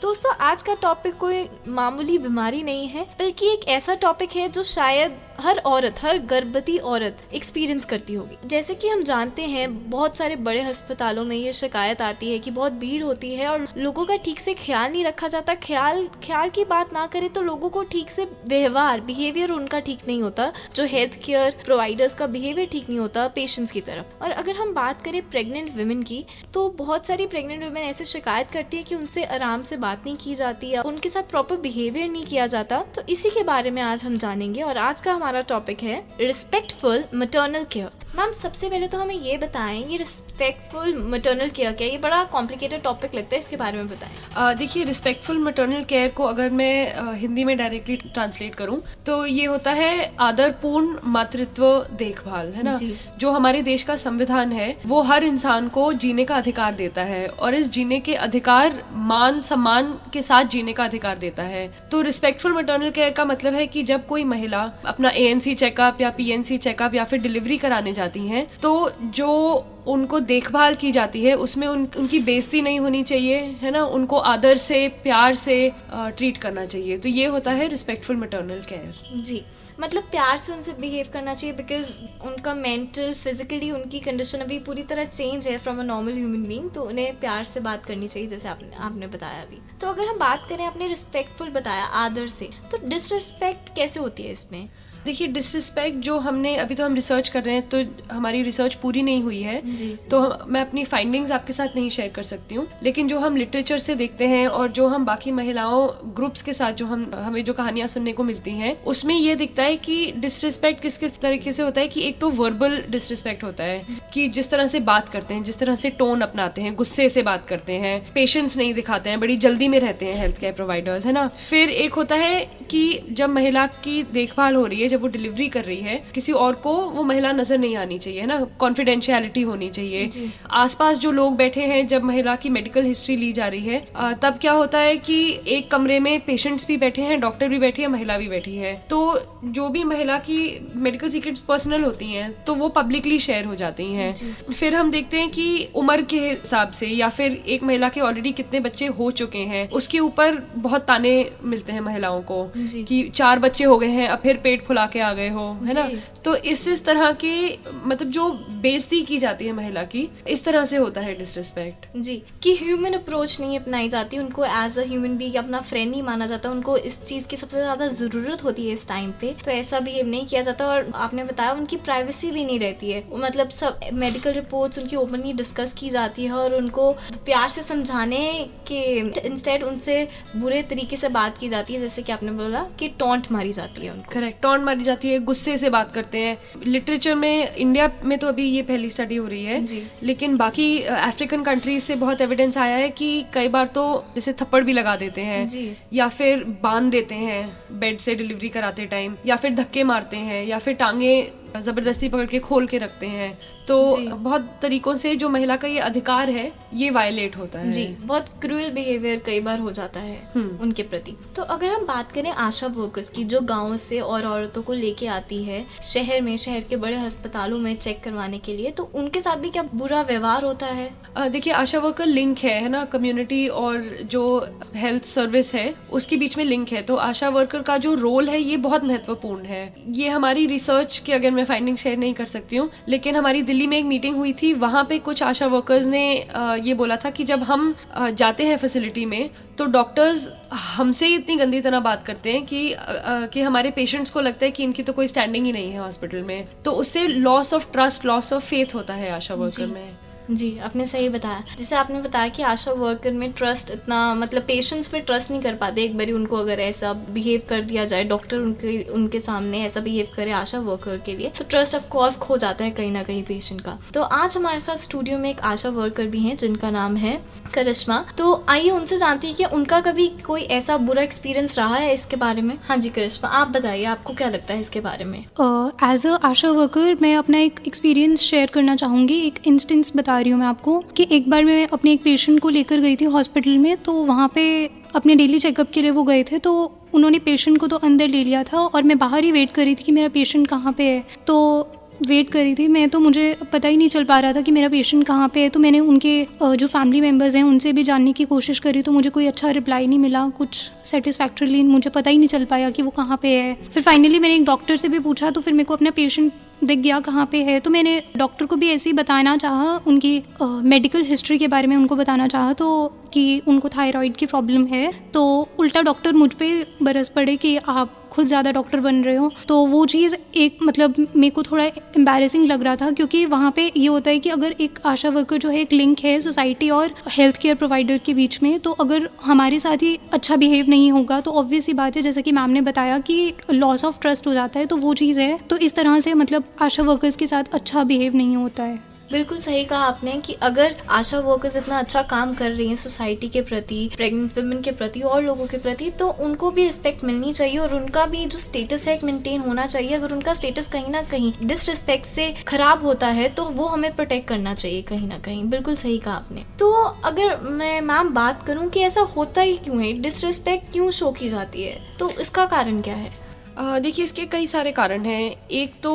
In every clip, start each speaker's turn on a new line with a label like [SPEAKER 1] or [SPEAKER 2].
[SPEAKER 1] दोस्तों आज का टॉपिक कोई मामूली बीमारी नहीं है, बल्कि एक ऐसा टॉपिक है जो शायद हर औरत, हर गर्भवती औरत एक्सपीरियंस करती होगी। जैसे कि हम जानते हैं बहुत सारे बड़े अस्पतालों में ये शिकायत आती है कि बहुत भीड़ होती है और लोगों का ठीक से ख्याल नहीं रखा जाता। ख्याल की बात ना करें तो लोगों को ठीक से बिहेवियर उनका ठीक नहीं होता, जो हेल्थ केयर प्रोवाइडर्स का बिहेवियर ठीक नहीं होता पेशेंट्स की तरफ। और अगर हम बात करें प्रेग्नेंट वुमेन की, तो बहुत सारी प्रेग्नेंट वुमेन ऐसे शिकायत करती है कि उनसे आराम से बात नहीं की जाती या उनके साथ प्रॉपर बिहेवियर नहीं किया जाता। तो इसी के बारे में आज हम जानेंगे और आज का हमारा टॉपिक है रिस्पेक्टफुल मैटरनल केयर। मैम सबसे पहले तो हमें ये बताएं, ये रिस्पेक्टफुल मैटरनल केयर क्या है? ये बड़ा कॉम्प्लिकेटेड टॉपिक लगता है, इसके बारे में बताएं।
[SPEAKER 2] देखिए, रिस्पेक्टफुल मैटरनल केयर को अगर मैं हिंदी में डायरेक्टली ट्रांसलेट करूं तो ये होता है आदरपूर्ण मातृत्व देखभाल, है ना। जो हमारे देश का संविधान है वो हर इंसान को जीने का अधिकार देता है और इस जीने के अधिकार मान सम्मान के साथ जीने का अधिकार देता है। तो रिस्पेक्टफुल मैटरनल केयर का मतलब है कि जब कोई महिला अपना ANC चेकअप या PNC चेकअप या फिर डिलीवरी कराने जाती हैं, तो जो उनको देखभाल की जाती है उसमें उनकी बेइज्जती नहीं होनी चाहिए, है ना। उनको आदर से, प्यार से ट्रीट करना चाहिए। तो ये होता है रिस्पेक्टफुल मैटरनल केयर।
[SPEAKER 1] जी, मतलब प्यार से उनसे बिहेव करना चाहिए, बिकॉज उनका मेंटल फिजिकली उनकी कंडीशन अभी पूरी तरह चेंज है from a normal human being, तो उन्हें प्यार से बात करनी चाहिए, जैसे आपने बताया अभी। तो अगर हम बात करें, आपने रिस्पेक्टफुल बताया आदर से, तो डिसरिस्पेक्ट कैसे होती है इसमें?
[SPEAKER 2] देखिए, डिसरिस्पेक्ट जो हमने अभी तो हम रिसर्च कर रहे हैं, तो हमारी रिसर्च पूरी नहीं हुई है, तो मैं अपनी फाइंडिंग्स आपके साथ नहीं शेयर कर सकती हूँ। लेकिन जो हम लिटरेचर से देखते हैं और जो हम बाकी महिलाओं ग्रुप्स के साथ जो हमें जो कहानियां सुनने को मिलती हैं, उसमें ये दिखता है कि डिसरिस्पेक्ट किस किस तरीके से होता है। कि एक तो वर्बल डिसरिस्पेक्ट होता है कि जिस तरह से बात करते हैं, जिस तरह से टोन अपनाते हैं, गुस्से से बात करते हैं, पेशेंस नहीं दिखाते हैं, बड़ी जल्दी में रहते हैं हेल्थ केयर प्रोवाइडर्स, है ना। फिर एक होता है कि जब महिला की देखभाल हो रही है, जब वो डिलीवरी कर रही है, किसी और को वो महिला नजर नहीं आनी चाहिए, है ना। कॉन्फिडेंशियलिटी होनी चाहिए। आसपास जो लोग बैठे हैं, जब महिला की मेडिकल हिस्ट्री ली जा रही है, तब क्या होता है कि एक कमरे में पेशेंट्स भी बैठे हैं, डॉक्टर भी बैठी है, महिला भी बैठी है। तो जो भी महिला की मेडिकल सीक्रेट्स पर्सनल होती हैं, तो वो पब्लिकली शेयर हो जाती हैं। फिर हम देखते हैं कि उम्र के हिसाब से या फिर एक महिला के ऑलरेडी कितने बच्चे हो चुके हैं, उसके ऊपर बहुत ताने मिलते हैं महिलाओं को कि 4 बच्चे हो गए हैं, अब फिर पेट फुला के आ गए हो, है ना। तो इस तरह की मतलब जो बेइज्जती की जाती है महिला की, इस तरह से होता है डिसरिस्पेक्ट।
[SPEAKER 1] जी, कि ह्यूमन अप्रोच नहीं अपनाई जाती, उनको एज अ ह्यूमन बीइंग अपना फ्रेंड नहीं माना जाता, उनको इस चीज की सबसे ज्यादा जरूरत होती है इस टाइम पे, तो ऐसा बिहेव नहीं किया जाता। और आपने बताया उनकी प्राइवेसी भी नहीं रहती है, मतलब सब मेडिकल रिपोर्ट्स उनकी ओपनली डिस्कस की जाती है और उनको प्यार से समझाने के इंस्टेड उनसे बुरे तरीके से बात की जाती है, जैसे कि आपने बोला कि टॉन्ट मारी जाती है उनको।
[SPEAKER 2] करेक्ट, टॉन्ट मारी जाती है, गुस्से से बात करते हैं। लिटरेचर में इंडिया में तो अभी ये पहली स्टडी हो रही है, लेकिन बाकी अफ्रीकन कंट्रीज से बहुत एविडेंस आया है कि कई बार तो जैसे थप्पड़ भी लगा देते हैं या फिर बांध देते हैं बेड से डिलीवरी कराते टाइम, या फिर धक्के मारते हैं, या फिर टांगे जबरदस्ती पकड़ के खोल के रखते हैं। तो बहुत तरीकों से जो महिला का ये अधिकार है ये वायलेट होता है।
[SPEAKER 1] जी, बहुत क्रूअल बिहेवियर कई बार हो जाता है उनके प्रति। तो अगर हम बात करें आशा वर्कर्स की, जो गाँव से और औरतों को लेके आती है शहर के बड़े अस्पतालों में चेक करवाने के लिए, तो उनके साथ भी क्या बुरा व्यवहार होता है?
[SPEAKER 2] देखिए, आशा वर्कर लिंक है ना, कम्युनिटी और जो हेल्थ सर्विस है उसके बीच में लिंक है। तो आशा वर्कर का जो रोल है ये बहुत महत्वपूर्ण है। ये हमारी रिसर्च की अगर मैं फाइंडिंग शेयर नहीं कर सकती हूँ, लेकिन हमारी दिल्ली में एक मीटिंग हुई थी, वहाँ पे कुछ आशा वर्कर्स ने ये बोला था कि जब हम जाते हैं फैसिलिटी में, तो डॉक्टर्स हमसे इतनी गंदी तरह बात करते हैं कि हमारे पेशेंट्स को लगता है कि इनकी तो कोई स्टैंडिंग ही नहीं है हॉस्पिटल में। तो उससे loss of trust, loss of faith होता है आशा वर्कर में।
[SPEAKER 1] जी, आपने सही बताया। जैसे आपने बताया कि आशा वर्कर में ट्रस्ट इतना, मतलब पेशेंट्स पे ट्रस्ट नहीं कर पाते एक बारी उनको अगर ऐसा बिहेव कर दिया जाए, डॉक्टर उनके सामने ऐसा बिहेव करे आशा वर्कर के लिए, तो ट्रस्ट ऑफ कोर्स खो जाता है कहीं ना कहीं पेशेंट का। तो आज हमारे साथ स्टूडियो में एक आशा वर्कर भी हैं जिनका नाम है करिश्मा। तो आइए उनसे जानते हैं कि उनका कभी कोई ऐसा बुरा एक्सपीरियंस रहा है इसके बारे में। हाँ जी करिश्मा, आप बताइए, आपको क्या लगता है इसके बारे में?
[SPEAKER 3] एज अ आशा वर्कर मैं अपना एक एक्सपीरियंस शेयर करना चाहूँगी। एक इंस्टेंस बता रही हूँ मैं आपको कि एक बार मैं अपने एक पेशेंट को लेकर गई थी हॉस्पिटल में। तो वहाँ पे अपने डेली चेकअप के लिए वो गए थे, तो उन्होंने पेशेंट को तो अंदर ले लिया था और मैं बाहर ही वेट कर रही थी कि मेरा पेशेंट कहाँ पे है। तो वेट करी थी मैं, तो मुझे पता ही नहीं चल पा रहा था कि मेरा पेशेंट कहाँ पे है। तो मैंने उनके जो फैमिली मेम्बर्स हैं उनसे भी जानने की कोशिश करी, तो मुझे कोई अच्छा रिप्लाई नहीं मिला, कुछ सेटिस्फैक्टरली मुझे पता ही नहीं चल पाया कि वो कहाँ पे है। फिर फाइनली मैंने एक डॉक्टर से भी पूछा, तो फिर मेरे को अपना पेशेंट दिख गया कहाँ पे है। तो मैंने डॉक्टर को भी ऐसे ही बताना चाहा, उनकी मेडिकल हिस्ट्री के बारे में उनको बताना चाहा, तो कि उनको थायराइड की प्रॉब्लम है। तो उल्टा डॉक्टर मुझ पे बरस पड़े कि आप खुद ज़्यादा डॉक्टर बन रहे हो। तो वो चीज़ एक मतलब मेरे को थोड़ा एम्बैरेसिंग लग रहा था, क्योंकि वहाँ पे ये होता है कि अगर एक आशा वर्कर जो है, एक लिंक है सोसाइटी और हेल्थ केयर प्रोवाइडर के बीच में, तो अगर हमारे साथ ही अच्छा बिहेव नहीं होगा तो ऑब्वियस सी बात है, जैसे कि मैम ने बताया कि लॉस ऑफ ट्रस्ट हो जाता है, तो वो चीज़ है। तो इस तरह से मतलब आशा वर्कर्स के साथ अच्छा बिहेव नहीं होता है।
[SPEAKER 1] बिल्कुल सही कहा आपने कि अगर आशा वर्कर्स इतना अच्छा काम कर रही हैं सोसाइटी के प्रति, प्रेग्नेंट वुमेन के प्रति और लोगों के प्रति, तो उनको भी रिस्पेक्ट मिलनी चाहिए और उनका भी जो स्टेटस है मेंटेन होना चाहिए। अगर उनका स्टेटस कहीं ना कहीं डिसरिस्पेक्ट से खराब होता है तो वो हमें प्रोटेक्ट करना चाहिए कहीं ना कहीं। बिल्कुल सही कहा आपने। तो अगर मैं मैम बात करूँ कि ऐसा होता ही क्यों है, डिसरिस्पेक्ट क्यों शो की जाती है, तो इसका कारण क्या है?
[SPEAKER 2] देखिए, इसके कई सारे कारण हैं। एक तो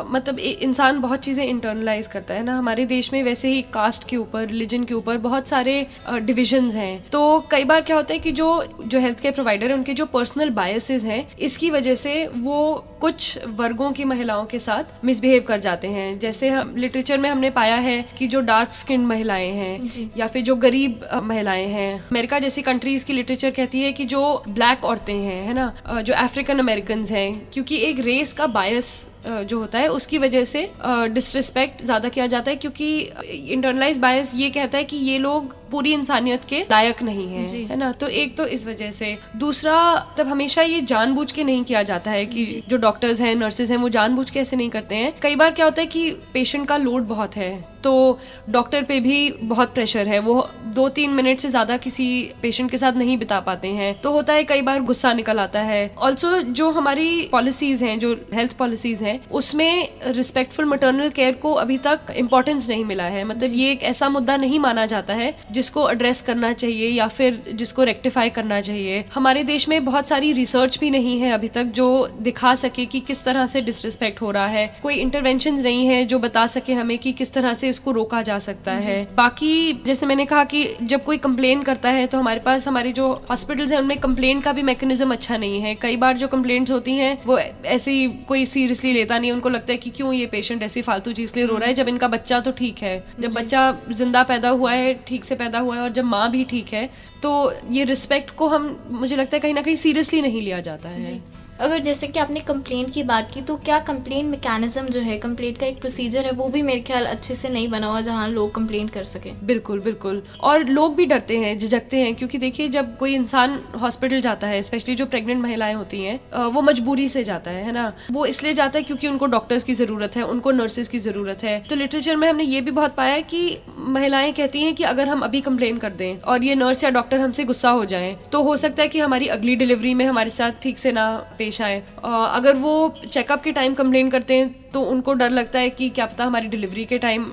[SPEAKER 2] मतलब इंसान बहुत चीज़ें इंटरनलाइज करता है ना। हमारे देश में वैसे ही कास्ट के ऊपर, रिलीजन के ऊपर बहुत सारे डिविजन्स हैं। तो कई बार क्या होता है कि जो हेल्थ केयर प्रोवाइडर है उनके जो पर्सनल बायसेस हैं, इसकी वजह से वो कुछ वर्गों की महिलाओं के साथ मिसबिहेव कर जाते हैं। जैसे हम लिटरेचर में हमने पाया है कि जो डार्क स्किन महिलाएं हैं या फिर जो गरीब महिलाएं हैं, अमेरिका जैसी कंट्रीज की लिटरेचर कहती है कि जो ब्लैक औरतें हैं, है ना, जो अफ्रीकन अमेरिकन हैं, क्योंकि एक रेस का बायस जो होता है उसकी वजह से डिसरिस्पेक्ट ज्यादा किया जाता है, क्योंकि इंटरनलाइज बायस ये कहता है कि ये लोग पूरी इंसानियत के लायक नहीं है ना। तो एक तो इस वजह से। दूसरा, तब हमेशा ये जानबूझ के नहीं किया जाता है कि जो डॉक्टर्स हैं, नर्सेज हैं, वो जानबूझ के ऐसे नहीं करते हैं। कई बार क्या होता है कि पेशेंट का लोड बहुत है तो डॉक्टर पे भी बहुत प्रेशर है, वो 2-3 मिनट से ज्यादा किसी पेशेंट के साथ नहीं बिता पाते हैं, तो होता है कई बार गुस्सा निकल आता है। ऑल्सो जो हमारी पॉलिसीज हैं, जो हेल्थ पॉलिसीज हैं, उसमें रिस्पेक्टफुल मैटरनल केयर को अभी तक इम्पोर्टेंस नहीं मिला है। मतलब ये एक ऐसा मुद्दा नहीं माना जाता है जिसको एड्रेस करना चाहिए या फिर जिसको रेक्टिफाई करना चाहिए। हमारे देश में बहुत सारी रिसर्च भी नहीं है अभी तक जो दिखा सके कि किस तरह से डिसरिस्पेक्ट हो रहा है। कोई इंटरवेंशंस नहीं है जो बता सके हमें कि किस तरह से इसको रोका जा सकता है। बाकी जैसे मैंने कहा कि जब कोई कंप्लेन करता है तो हमारे पास हमारे जो हॉस्पिटल्स हैं उनमें कंप्लेन का भी मैकेनिज्म अच्छा नहीं है। कई बार जो कंप्लेंट्स होती हैं वो ऐसे ही कोई सीरियसली लेता नहीं, उनको लगता है कि क्यों ये पेशेंट ऐसी फालतू चीज के लिए रो रहा है, जब इनका बच्चा तो ठीक है, जब बच्चा जिंदा पैदा हुआ है, ठीक से पैदा हुआ है, और जब माँ भी ठीक है, तो ये रिस्पेक्ट को मुझे लगता है कहीं ना कहीं सीरियसली नहीं लिया जाता है।
[SPEAKER 1] अगर जैसे कि आपने कंप्लेंट की बात की, तो क्या कंप्लेंट मैकेनिज्म जो है, कंप्लेंट का एक प्रोसीजर है, वो भी मेरे ख्याल अच्छे से नहीं बना हुआ जहाँ लोग कंप्लेंट कर सके?
[SPEAKER 2] बिल्कुल बिल्कुल। और लोग भी डरते हैं, झिझकते हैं, क्योंकि देखिए जब कोई इंसान हॉस्पिटल जाता है, स्पेशली जो प्रेग्नेंट महिलाएं होती हैं, वो मजबूरी से जाता है ना। वो इसलिए जाता है क्योंकि उनको डॉक्टर्स की जरूरत है, उनको नर्सेज की जरूरत है। तो लिटरेचर में हमने ये भी बहुत पाया है कि महिलाएं कहती हैं कि अगर हम अभी कंप्लेन कर दें और ये नर्स या डॉक्टर हमसे गुस्सा हो जाए तो हो सकता है कि हमारी अगली डिलीवरी में हमारे साथ ठीक से ना पेश आए। अगर वो चेकअप के टाइम कंप्लेन करते हैं तो उनको डर लगता है कि क्या पता हमारी डिलीवरी के टाइम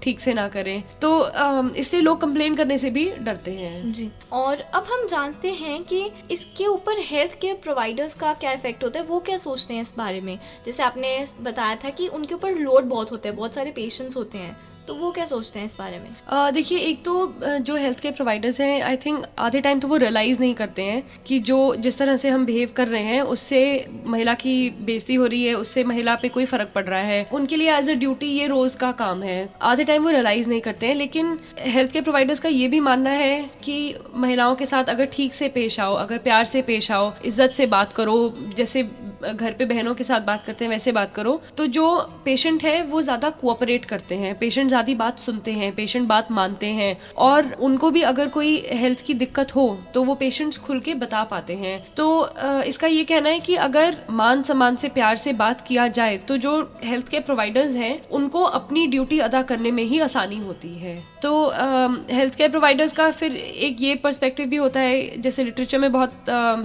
[SPEAKER 2] ठीक से ना करें, तो इसलिए लोग कंप्लेन करने से भी डरते हैं
[SPEAKER 1] जी। और अब हम जानते हैं कि इसके ऊपर हेल्थ केयर प्रोवाइडर्स का क्या इफेक्ट होता है, वो क्या सोचते हैं इस बारे में। जैसे आपने बताया था कि उनके ऊपर लोड बहुत होता है, बहुत सारे पेशेंट्स होते हैं, तो वो क्या सोचते हैं इस बारे में?
[SPEAKER 2] देखिए, एक तो जो हेल्थ केयर प्रोवाइडर्स हैं, आई थिंक आधे टाइम तो वो रियलाइज नहीं करते हैं कि जिस तरह से हम बिहेव कर रहे हैं उससे महिला की बेइज्जती हो रही है, उससे महिला पे कोई फर्क पड़ रहा है। उनके लिए एज अ ड्यूटी ये रोज का काम है। आधे टाइम वो रियलाइज नहीं करते हैं। लेकिन हेल्थ केयर प्रोवाइडर्स का ये भी मानना है कि महिलाओं के साथ अगर ठीक से पेश आओ, अगर प्यार से पेश आओ, इज्जत से बात करो, जैसे घर पे बहनों के साथ बात करते हैं वैसे बात करो, तो जो पेशेंट है वो ज्यादा कोऑपरेट करते हैं, पेशेंट ज्यादा बात सुनते हैं, पेशेंट बात मानते हैं, और उनको भी अगर कोई हेल्थ की दिक्कत हो तो वो पेशेंट्स खुल के बता पाते हैं। तो इसका ये कहना है कि अगर मान सम्मान से प्यार से बात किया जाए तो जो हेल्थ केयर प्रोवाइडर्स हैं उनको अपनी ड्यूटी अदा करने में ही आसानी होती है। तो हेल्थ केयर प्रोवाइडर्स का फिर एक ये पर्सपेक्टिव भी होता है, जैसे लिटरेचर में बहुत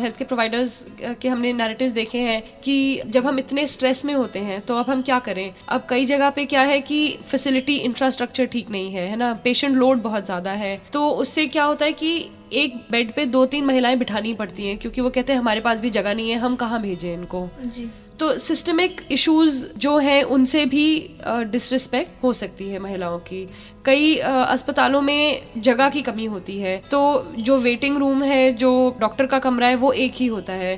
[SPEAKER 2] हेल्थ केयर प्रोवाइडर्स के हमने नैरेटिव्स देखे हैं कि जब हम इतने स्ट्रेस में होते हैं तो अब हम क्या करें। अब कई जगह पे क्या है कि फैसिलिटी इंफ्रास्ट्रक्चर ठीक नहीं है ना, पेशेंट लोड बहुत ज्यादा है, तो उससे क्या होता है कि एक बेड पे 2-3 महिलाएं बिठानी पड़ती हैं, क्योंकि वो कहते हैं हमारे पास भी जगह नहीं है, हम कहाँ भेजें इनको जी। तो सिस्टमिक इश्यूज जो हैं उनसे भी डिसरिस्पेक्ट हो सकती है महिलाओं की। कई अस्पतालों में जगह की कमी होती है, तो जो वेटिंग रूम है, जो डॉक्टर का कमरा है, वो एक ही होता है,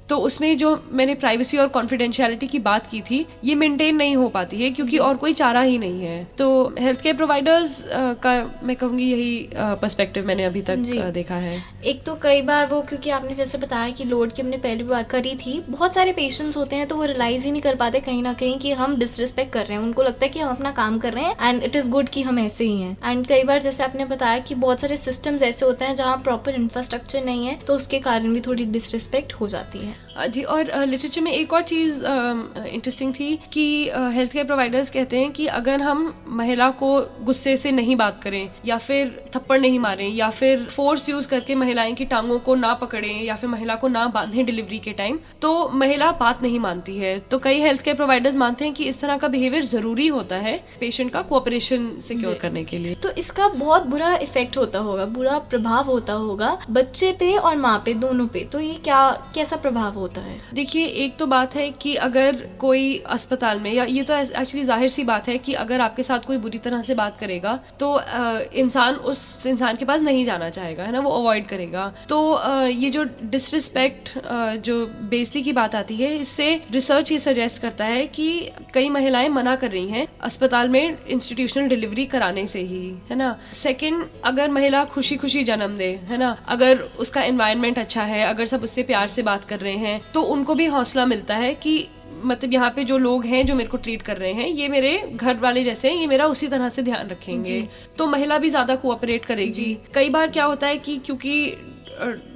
[SPEAKER 2] तो उसमें जो मैंने प्राइवेसी और कॉन्फिडेंशियलिटी की बात की थी, ये मेंटेन नहीं हो पाती है क्योंकि और कोई चारा ही नहीं है। तो हेल्थ केयर प्रोवाइडर्स का मैं कहूँगी यही पर्सपेक्टिव मैंने अभी तक देखा है।
[SPEAKER 1] एक तो कई बार वो, क्योंकि आपने जैसे बताया कि लोड की हमने पहले बात करी थी, बहुत सारे पेशेंट्स होते हैं तो वो रियलाइज ही नहीं कर पाते कहीं ना कहीं कि हम डिसरिस्पेक्ट कर रहे हैं। उनको लगता है कि हम अपना काम कर रहे हैं एंड इट इज गुड कि हम ऐसे ही हैं। एंड कई बार जैसे आपने बताया कि बहुत सारे सिस्टम्स ऐसे होते हैं जहाँ प्रॉपर इंफ्रास्ट्रक्चर नहीं है, तो उसके कारण भी थोड़ी डिसरिस्पेक्ट हो जाती है।
[SPEAKER 2] जी, और लिटरेचर में एक और चीज़ इंटरेस्टिंग थी कि हेल्थ केयर प्रोवाइडर्स कहते हैं कि अगर हम महिला को गुस्से से नहीं बात करें या फिर थप्पड़ नहीं मारें या फिर फोर्स यूज करके महिलाएं की टांगों को ना पकड़ें या फिर महिला को ना बांधें डिलीवरी के टाइम, तो महिला बात नहीं मानती है। तो कई हेल्थ केयर प्रोवाइडर्स मानते हैं कि इस तरह का बिहेवियर जरूरी होता है पेशेंट का कोऑपरेशन सिक्योर करने के लिए।
[SPEAKER 1] तो इसका बहुत बुरा इफेक्ट होता होगा, बुरा प्रभाव होता होगा बच्चे पे और माँ पे, दोनों पे। तो ये कैसा प्रभाव होता है?
[SPEAKER 2] देखिए, एक तो बात है कि अगर कोई अस्पताल में, या ये तो एक्चुअली जाहिर सी बात है कि अगर आपके साथ कोई बुरी तरह से बात करेगा तो इंसान उस इंसान के पास नहीं जाना चाहेगा, है ना, वो अवॉइड करेगा। तो ये जो डिसरिस्पेक्ट, जो बेइज्जती की बात आती है, इससे रिसर्च ये सजेस्ट करता है कि कई महिलाएं मना कर रही हैं अस्पताल में इंस्टीट्यूशनल डिलीवरी कराने से ही, है ना। सेकंड, अगर महिला खुशी खुशी जन्म दे, है ना, अगर उसका एनवायरनमेंट अच्छा है, अगर सब उससे प्यार से बात कर रहे हैं, तो उनको भी हौसला मिलता है कि मतलब यहाँ पे जो लोग हैं जो मेरे को ट्रीट कर रहे हैं, ये मेरे घर वाले जैसे हैं, ये मेरा उसी तरह से ध्यान रखेंगे, तो महिला भी ज्यादा कोऑपरेट करेगी। कई बार क्या होता है कि क्योंकि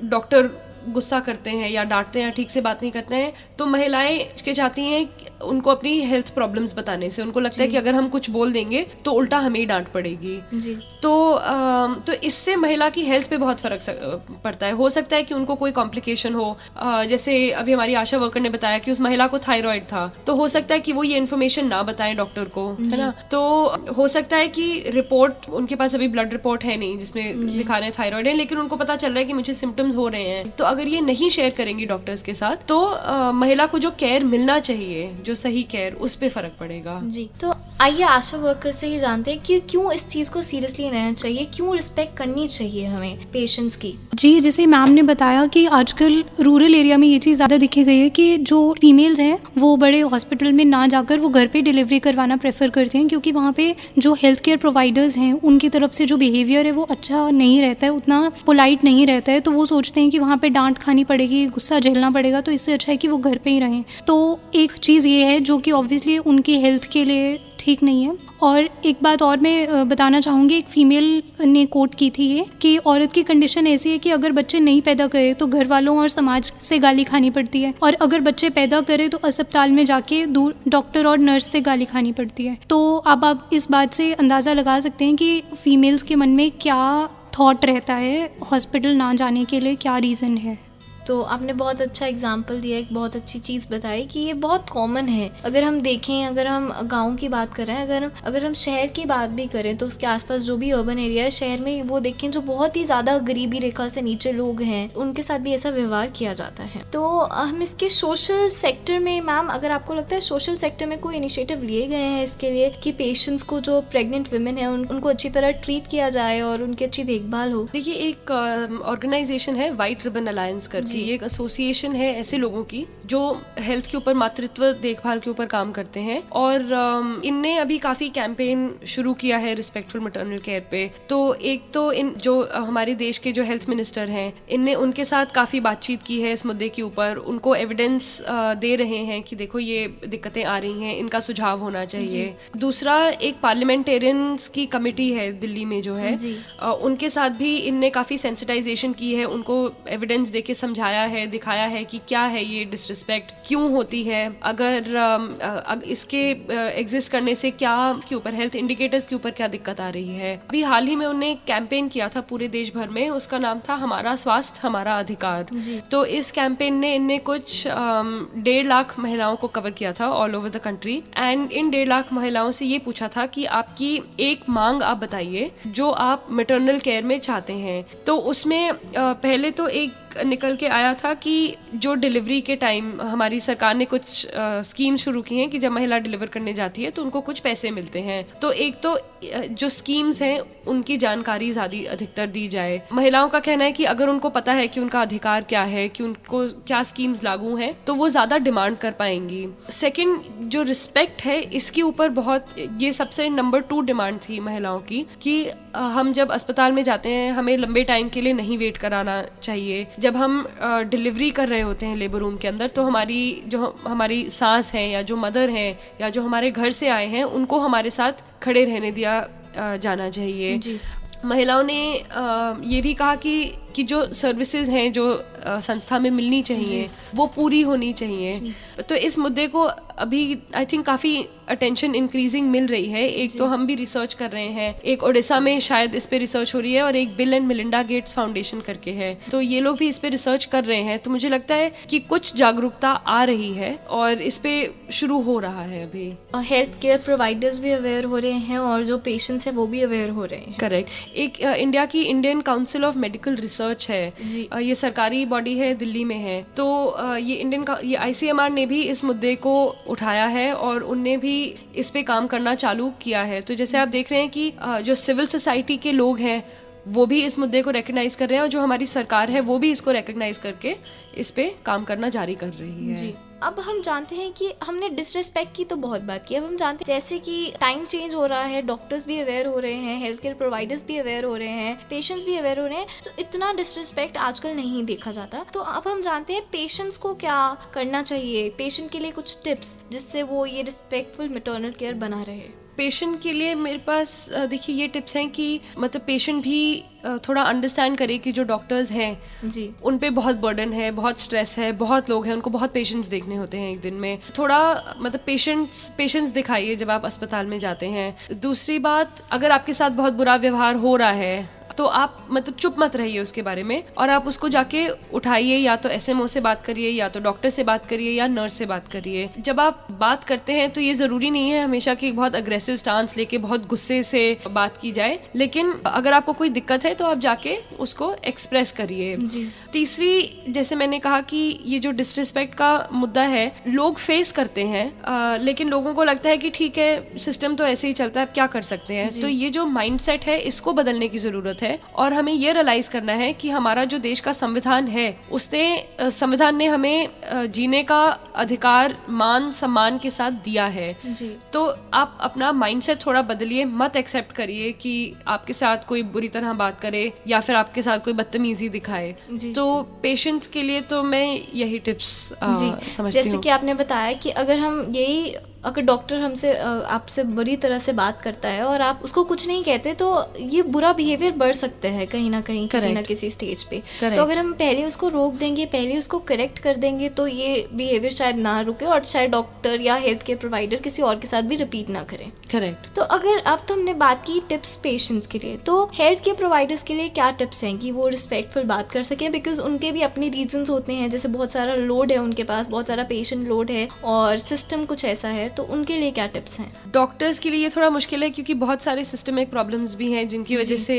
[SPEAKER 2] डॉक्टर गुस्सा करते हैं या डांटते हैं, ठीक से बात नहीं करते हैं, तो महिलाएं हिचकिचाती हैं उनको अपनी हेल्थ प्रॉब्लम्स बताने से। उनको लगता है कि अगर हम कुछ बोल देंगे तो उल्टा हमें ही डांट पड़ेगी जी। तो इससे महिला की हेल्थ पे बहुत फर्क पड़ता है। हो सकता है कि उनको कोई कॉम्प्लिकेशन हो, जैसे अभी हमारी आशा वर्कर ने बताया कि उस महिला को थायराइड था, तो हो सकता है कि वो ये इन्फॉर्मेशन ना बताएं डॉक्टर को, है ना। तो हो सकता है कि रिपोर्ट, उनके पास अभी ब्लड रिपोर्ट है नहीं जिसमें लिखा रहे हैं थायराइड है, लेकिन उनको पता चल रहा है कि मुझे सिम्टम्स हो रहे हैं। तो अगर ये नहीं शेयर करेंगी डॉक्टर्स के साथ, तो महिला को जो केयर मिलना चाहिए, जो सही केयर, उस पे फर्क पड़ेगा जी।
[SPEAKER 1] तो आइए आशा वर्कर से ही जानते हैं कि क्यों इस चीज को सीरियसली लेना चाहिए, क्यों रिस्पेक्ट करनी चाहिए हमें पेशेंट्स की।
[SPEAKER 3] जी, जैसे मैम ने बताया कि आजकल रूरल एरिया में ये चीज़ ज़्यादा दिखी गई है कि जो फीमेल्स हैं वो बड़े हॉस्पिटल में ना जाकर वो घर पे डिलीवरी करवाना प्रेफर करती हैं, क्योंकि वहाँ पे जो हेल्थ केयर प्रोवाइडर्स हैं उनकी तरफ से जो बिहेवियर है वो अच्छा नहीं रहता है, उतना पोलाइट नहीं रहता है। तो वो सोचते हैं कि वहाँ पे डांट खानी पड़ेगी, गुस्सा झेलना पड़ेगा, तो इससे अच्छा है कि वो घर पे ही रहें। तो एक चीज़ ये है जो कि ऑब्वियसली उनकी हेल्थ के लिए ठीक नहीं है। और एक बात और मैं बताना चाहूँगी, एक फीमेल ने कोट की थी ये कि औरत की कंडीशन ऐसी है कि अगर बच्चे नहीं पैदा करे तो घर वालों और समाज से गाली खानी पड़ती है, और अगर बच्चे पैदा करे तो अस्पताल में जाके दूर डॉक्टर और नर्स से गाली खानी पड़ती है। तो अब आप इस बात से अंदाज़ा लगा सकते हैं कि फीमेल्स के मन में क्या थॉट रहता है हॉस्पिटल ना जाने के लिए, क्या रीज़न है।
[SPEAKER 1] तो आपने बहुत अच्छा एग्जाम्पल दिया, एक बहुत अच्छी चीज़ बताई कि ये बहुत कॉमन है। अगर हम देखें, अगर हम गांव की बात करें, अगर हम शहर की बात भी करें, तो उसके आसपास जो भी अर्बन एरिया है शहर में, वो देखें जो बहुत ही ज़्यादा गरीबी रेखा से नीचे लोग हैं, उनके साथ भी ऐसा व्यवहार किया जाता है। तो हम इसके सोशल सेक्टर में, मैम अगर आपको लगता है सोशल सेक्टर में कोई इनिशिएटिव लिए गए हैं इसके लिए कि पेशेंट्स को, जो प्रेग्नेंट वुमेन है, उनको अच्छी तरह ट्रीट किया जाए और उनकी अच्छी देखभाल हो।
[SPEAKER 2] देखिए, एक ऑर्गेनाइजेशन है व्हाइट रिबन अलायंस करके, ये एक एसोसिएशन है ऐसे लोगों की जो हेल्थ के ऊपर, मातृत्व देखभाल के ऊपर काम करते हैं, और इनने अभी काफी कैंपेन शुरू किया है रिस्पेक्टफुल मैटरनल केयर पे। तो एक तो इन जो हमारे देश के जो हेल्थ मिनिस्टर हैं, इनने उनके साथ काफी बातचीत की है इस मुद्दे के ऊपर, उनको एविडेंस दे रहे हैं कि देखो ये दिक्कतें आ रही हैं, इनका सुझाव होना चाहिए। दूसरा, एक पार्लियामेंटेरियंस की कमेटी है दिल्ली में जो है, उनके साथ भी इनने काफी सेंसिटाइजेशन की है, उनको एविडेंस देके समझाया है, दिखाया है कि क्या है ये डिसरिस्पेक्ट, क्यों होती है, अगर इसके एग्जिस्ट करने से क्या के ऊपर, हेल्थ इंडिकेटर्स के ऊपर क्या दिक्कत आ रही है। अभी हाल ही में उन्होंने कैंपेन किया था पूरे देश भर में, उसका नाम था हमारा स्वास्थ्य हमारा अधिकार। तो इस कैंपेन ने इनने कुछ 1.5 लाख महिलाओं को कवर किया था all over the country, and in 1.5 lakh महिलाओं से ये पूछा था कि आपकी एक मांग आप बताइए जो आप मैटरनल केयर में चाहते हैं। तो उसमें पहले तो एक निकल के आया था कि जो डिलीवरी के टाइम हमारी सरकार ने कुछ स्कीम शुरू की हैं कि जब महिला डिलीवर करने जाती है तो उनको कुछ पैसे मिलते हैं। तो एक तो जो स्कीम्स हैं उनकी जानकारी ज़्यादा अधिकतर दी जाए। महिलाओं का कहना है कि अगर उनको पता है कि उनका अधिकार क्या है, कि उनको क्या स्कीम्स लागू हैं, तो वो ज़्यादा डिमांड कर पाएंगी। सेकंड, जो रिस्पेक्ट है इसके ऊपर बहुत, ये सबसे नंबर 2 डिमांड थी महिलाओं की कि हम जब अस्पताल में जाते हैं हमें लंबे टाइम के लिए नहीं वेट कराना चाहिए। जब हम डिलीवरी कर रहे होते हैं लेबर रूम के अंदर तो हमारी सास हैं या जो मदर हैं या जो हमारे घर से आए हैं उनको हमारे साथ खड़े रहने दिया जाना चाहिए जी। महिलाओं ने ये भी कहा कि जो सर्विसेज हैं जो संस्था में मिलनी चाहिए वो पूरी होनी चाहिए। तो इस मुद्दे को अभी आई थिंक काफ़ी अटेंशन इंक्रीजिंग मिल रही है। एक तो हम भी रिसर्च कर रहे हैं, एक ओडिशा में शायद इस पे रिसर्च हो रही है और एक bill and Melinda Gates foundation करके है, तो ये लोग भी इस पे रिसर्च कर रहे हैं। तो मुझे लगता है कि कुछ जागरूकता आ रही है और इस पे शुरू हो रहा है। अभी
[SPEAKER 1] हेल्थ केयर प्रोवाइडर्स भी अवेयर हो रहे हैं और जो पेशेंट्स हैं वो भी अवेयर हो रहे हैं।
[SPEAKER 2] करेक्ट। एक इंडिया की Indian council of medical research है, ये सरकारी बॉडी है, दिल्ली में है। तो ये ICMR ने भी इस मुद्दे को उठाया है और उनने भी इस पे काम करना चालू किया है। तो जैसे आप देख रहे हैं कि जो सिविल सोसाइटी के लोग हैं वो भी इस मुद्दे को रिकग्नाइज कर रहे हैं और जो हमारी सरकार है वो भी इसको रिकग्नाइज करके इस पे काम करना जारी कर रही है जी।
[SPEAKER 1] अब हम जानते हैं कि हमने डिसरिस्पेक्ट की तो बहुत बात की, अब हम जानते हैं जैसे कि टाइम चेंज हो रहा है, डॉक्टर्स भी अवेयर हो रहे हैं, हेल्थ केयर प्रोवाइडर्स भी अवेयर हो रहे हैं, पेशेंट्स भी अवेयर हो रहे हैं, तो इतना डिसरिस्पेक्ट आजकल नहीं देखा जाता। तो अब हम जानते हैं पेशेंट्स को क्या करना चाहिए, पेशेंट के लिए कुछ टिप्स जिससे वो ये रिस्पेक्टफुल मैटरनल केयर बना रहे।
[SPEAKER 2] पेशेंट के लिए मेरे पास देखिए ये टिप्स हैं कि मतलब पेशेंट भी थोड़ा अंडरस्टैंड करे कि जो डॉक्टर्स हैं जी उन पे बहुत बर्डन है, बहुत स्ट्रेस है, बहुत लोग हैं, उनको बहुत पेशेंट्स देखने होते हैं एक दिन में। थोड़ा मतलब पेशेंट्स दिखाइए जब आप अस्पताल में जाते हैं। दूसरी बात, अगर आपके साथ बहुत बुरा व्यवहार हो रहा है तो आप मतलब चुप मत रहिए उसके बारे में और आप उसको जाके उठाइए, या तो SMO से बात करिए या तो डॉक्टर से बात करिए या नर्स से बात करिए। जब आप बात करते हैं तो ये जरूरी नहीं है हमेशा कि बहुत अग्रेसिव स्टांस लेके बहुत गुस्से से बात की जाए, लेकिन अगर आपको कोई दिक्कत है तो आप जाके उसको एक्सप्रेस करिए। तीसरी, जैसे मैंने कहा कि ये जो डिसरिस्पेक्ट का मुद्दा है लोग फेस करते हैं, लेकिन लोगों को लगता है कि ठीक है सिस्टम तो ऐसे ही चलता है, अब क्या कर सकते हैं। तो ये जो माइंडसेट है इसको बदलने की जरूरत है और हमें ये रियलाइज करना है कि हमारा जो देश का संविधान है उसने संविधान ने हमें जीने का अधिकार मान सम्मान के साथ दिया है जी। तो आप अपना माइंडसेट थोड़ा बदलिए, मत एक्सेप्ट करिए कि आपके साथ कोई बुरी तरह बात करे या फिर आपके साथ कोई बदतमीजी दिखाए। तो पेशेंट्स के लिए तो मैं यही टिप्स समझती हूँ।
[SPEAKER 1] जैसे कि आपने बताया कि अगर डॉक्टर हमसे आपसे बुरी तरह से बात करता है और आप उसको कुछ नहीं कहते तो ये बुरा बिहेवियर बढ़ सकता है कहीं ना कहीं, किसी ना किसी स्टेज पे। तो अगर हम पहले उसको रोक देंगे, पहले उसको करेक्ट कर देंगे तो ये बिहेवियर शायद ना रुके और शायद डॉक्टर या हेल्थ केयर प्रोवाइडर किसी और के साथ भी रिपीट ना करें।
[SPEAKER 2] करेक्ट।
[SPEAKER 1] तो अगर अब तो हमने बात की टिप्स पेशेंट्स के लिए, तो हेल्थ केयर प्रोवाइडर्स के लिए क्या टिप्स हैं कि वो रिस्पेक्टफुल बात कर सकें, बिकॉज उनके भी अपने रीजंस होते हैं, जैसे बहुत सारा लोड है उनके पास, बहुत सारा पेशेंट लोड है और सिस्टम कुछ ऐसा है, तो उनके लिए क्या टिप्स हैं?
[SPEAKER 2] डॉक्टर्स के लिए थोड़ा मुश्किल है क्योंकि बहुत सारे सिस्टमिक प्रॉब्लम्स भी हैं जिनकी वजह से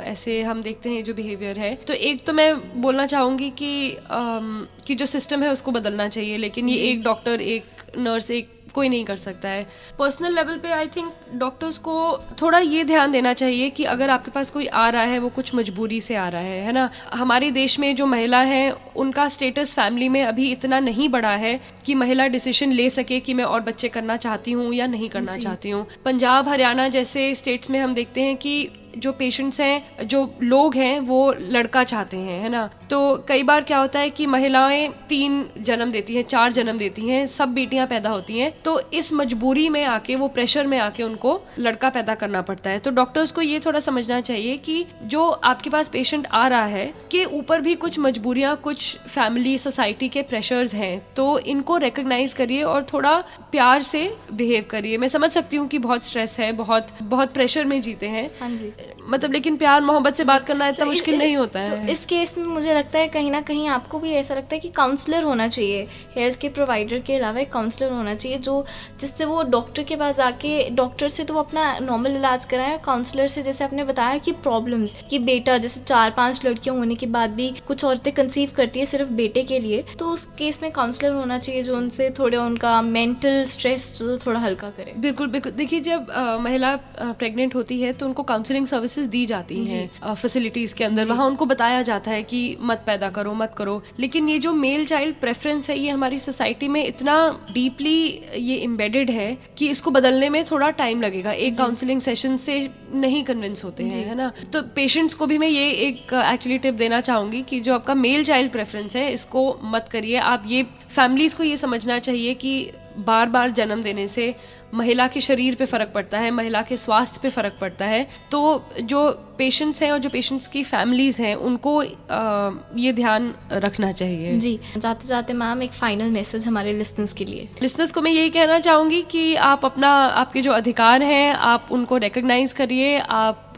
[SPEAKER 2] ऐसे हम देखते हैं जो बिहेवियर है। तो एक तो मैं बोलना चाहूँगी कि जो सिस्टम है उसको बदलना चाहिए, लेकिन ये एक डॉक्टर, एक नर्स, एक कोई नहीं कर सकता है। पर्सनल लेवल पे आई थिंक डॉक्टर्स को थोड़ा ये ध्यान देना चाहिए कि अगर आपके पास कोई आ रहा है वो कुछ मजबूरी से आ रहा है ना। हमारे देश में जो महिला है उनका स्टेटस फैमिली में अभी इतना नहीं बढ़ा है कि महिला डिसीजन ले सके कि मैं और बच्चे करना चाहती हूँ या नहीं करना चाहती हूँ। पंजाब, हरियाणा जैसे स्टेट्स में हम देखते हैं कि जो पेशेंट्स हैं, जो लोग हैं वो लड़का चाहते हैं, है ना। तो कई बार क्या होता है कि महिलाएं 3 जन्म देती हैं, 4 जन्म देती हैं, सब बेटियां पैदा होती हैं, तो इस मजबूरी में आके, वो प्रेशर में आके उनको लड़का पैदा करना पड़ता है। तो डॉक्टर्स को ये थोड़ा समझना चाहिए कि जो आपके पास पेशेंट आ रहा है के ऊपर भी कुछ मजबूरियां, कुछ फैमिली, सोसाइटी के प्रेशर्स हैं, तो इनको रिकॉग्नाइज करिए और थोड़ा प्यार से बिहेव करिए। मैं समझ सकती हूँ कि बहुत स्ट्रेस है, बहुत बहुत प्रेशर में जीते हैं,
[SPEAKER 1] हाँ जी,
[SPEAKER 2] मतलब लेकिन प्यार मोहब्बत से बात करना इतना मुश्किल नहीं होता है।
[SPEAKER 1] तो इस केस में मुझे लगता है कहीं ना कहीं आपको भी ऐसा लगता है कि काउंसलर होना चाहिए, हेल्थ के प्रोवाइडर के अलावा एक काउंसलर होना चाहिए जो जिससे वो डॉक्टर के पास आके, डॉक्टर से तो वो अपना नॉर्मल इलाज कराए, काउंसलर से जैसे आपने बताया कि प्रॉब्लम्स कि बेटा जैसे 4-5 लड़कियां होने के बाद भी कुछ औरतें कंसीव करती है सिर्फ बेटे के लिए, तो उस केस में काउंसलर होना चाहिए जो उनसे थोड़ा उनका मेंटल स्ट्रेस थोड़ा हल्का करे।
[SPEAKER 2] बिल्कुल बिल्कुल। देखिए जब महिला प्रेग्नेंट होती है तो उनको काउंसलिंग सर्विसेज दी जाती हैं फैसिलिटीज के अंदर, वहाँ उनको बताया जाता है कि मत पैदा करो, मत करो। लेकिन ये जो मेल चाइल्ड प्रेफरेंस है ये हमारी सोसाइटी में इतना डीपली ये एम्बेडेड है कि इसको बदलने में थोड़ा टाइम लगेगा। एक काउंसलिंग सेशन से नहीं कन्विंस होते हैं, है ना। तो पेशेंट्स को भी मैं ये एक एक्चुअली टिप देना चाहूंगी कि जो आपका मेल चाइल्ड प्रेफरेंस है इसको मत करिए आप। ये फैमिलीज को ये समझना चाहिए कि बार बार जन्म देने से महिला के शरीर पे फ़र्क पड़ता है, महिला के स्वास्थ्य पे फ़र्क पड़ता है। तो जो पेशेंट्स हैं और जो पेशेंट्स की फैमिलीज़ हैं उनको ये ध्यान रखना चाहिए।
[SPEAKER 1] जी, जाते जाते मैम एक फाइनल मैसेज हमारे लिसनर्स के लिए।
[SPEAKER 2] लिसनर्स को मैं यही कहना चाहूँगी कि आप आपके जो अधिकार हैं आप उनको रिकग्नाइज करिए। आप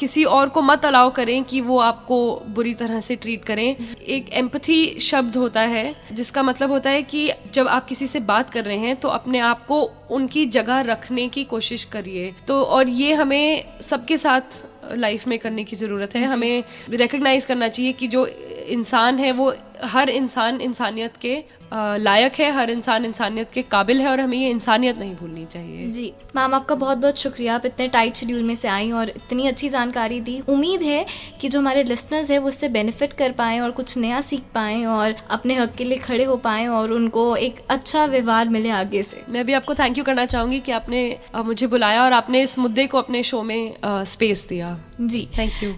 [SPEAKER 2] किसी और को मत अलाउ करें कि वो आपको बुरी तरह से ट्रीट करें। एक एम्पैथी शब्द होता है जिसका मतलब होता है कि जब आप किसी से बात कर रहे हैं तो अपने आप को उनकी जगह रखने की कोशिश करिए। तो और ये हमें सबके साथ लाइफ में करने की ज़रूरत है। हमें रिकग्नाइज करना चाहिए कि जो इंसान है वो हर इंसान इंसानियत के लायक है, हर इंसान इंसानियत के काबिल है और हमें ये इंसानियत नहीं भूलनी चाहिए।
[SPEAKER 1] जी मैम, आपका बहुत बहुत शुक्रिया, आप इतने टाइट शेड्यूल में से आई और इतनी अच्छी जानकारी दी। उम्मीद है कि जो हमारे लिसनर्स हैं वो इससे बेनिफिट कर पाएँ और कुछ नया सीख पाएँ और अपने हक के लिए खड़े हो पाएँ और उनको एक अच्छा व्यवहार मिले आगे से।
[SPEAKER 2] मैं भी आपको थैंक यू करना चाहूँगी कि आपने मुझे बुलाया और आपने इस मुद्दे को अपने शो में स्पेस दिया।
[SPEAKER 1] जी
[SPEAKER 2] थैंक यू।